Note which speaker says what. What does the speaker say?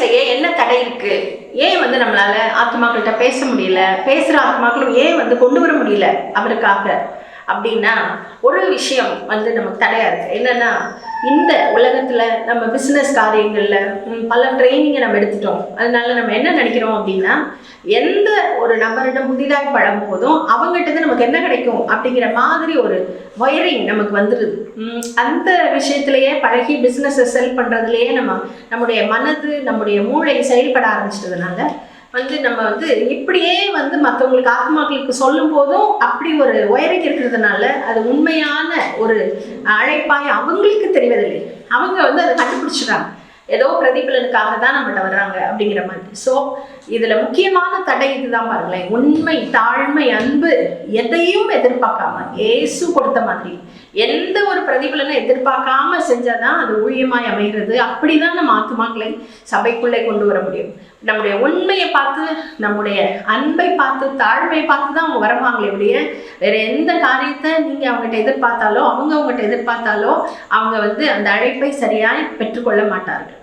Speaker 1: செய்ய என்ன தடை இருக்கு? ஏன் நம்மளால ஆத்மாக்கள்கிட்ட பேச முடியல, பேசுகிற ஆத்மாக்களும் ஏன் கொண்டு வர முடியல அவருக்காக அப்படின்னா, ஒரு விஷயம் நமக்கு தடையா இருக்கு. என்னன்னா, இந்த உலகத்துல நம்ம பிசினஸ் காரியங்கள்ல பல ட்ரைனிங்கை நம்ம எடுத்துட்டோம். அதனால நம்ம என்ன நினைக்கிறோம் அப்படின்னா, எந்த ஒரு நபரிடம் புதிதாக பழகும் போதும் அவங்ககிட்ட நமக்கு என்ன கிடைக்கும் அப்படிங்கிற மாதிரி ஒரு வயரிங் நமக்கு வந்துடுது. அந்த விஷயத்திலேயே பழகி பிஸ்னஸை செல் பண்ணுறதுலேயே நம்முடைய மனது, நம்முடைய மூளை செயல்பட ஆரம்பிச்சிட்டதுனால நம்ம இப்படியே மற்றவங்களுக்கு ஆத்மாக்களுக்கு சொல்லும் போதும் அப்படி ஒரு ஒயரிங் இருக்கிறதுனால அது உண்மையான ஒரு அழைப்பாய் அவங்களுக்கு தெரிவதில்லை. அவங்க அதை கண்டுபிடிச்சிடுறாங்க, ஏதோ பிரதிபலனுக்காக தான் நம்மகிட்ட வர்றாங்க அப்படிங்கிற மாதிரி. ஸோ இதில் முக்கியமான தடை இதுதான் பாருங்களேன். உண்மை, தாழ்மை, அன்பு, எதையும் எதிர்பார்க்காம ஏசு கொடுத்த மாதிரி எந்த ஒரு பிரதிபலனை எதிர்பார்க்காம செஞ்சாதான் அது ஊழியமாய் அமைகிறது. அப்படிதான் நம்ம ஆத்துமாக்களை சபைக்குள்ளே கொண்டு வர முடியும். நம்முடைய உண்மையை பார்த்து, நம்முடைய அன்பை பார்த்து, தாழ்மையை பார்த்து தான் அவங்க வருவாங்களே ஒழிய வேற எந்த காரியத்தை நீங்கள் அவங்ககிட்ட எதிர்பார்த்தாலோ, அவங்க அவங்ககிட்ட எதிர்பார்த்தாலோ அவங்க அந்த அழைப்பை சரியாய் பெற்றுக்கொள்ள மாட்டார்கள்.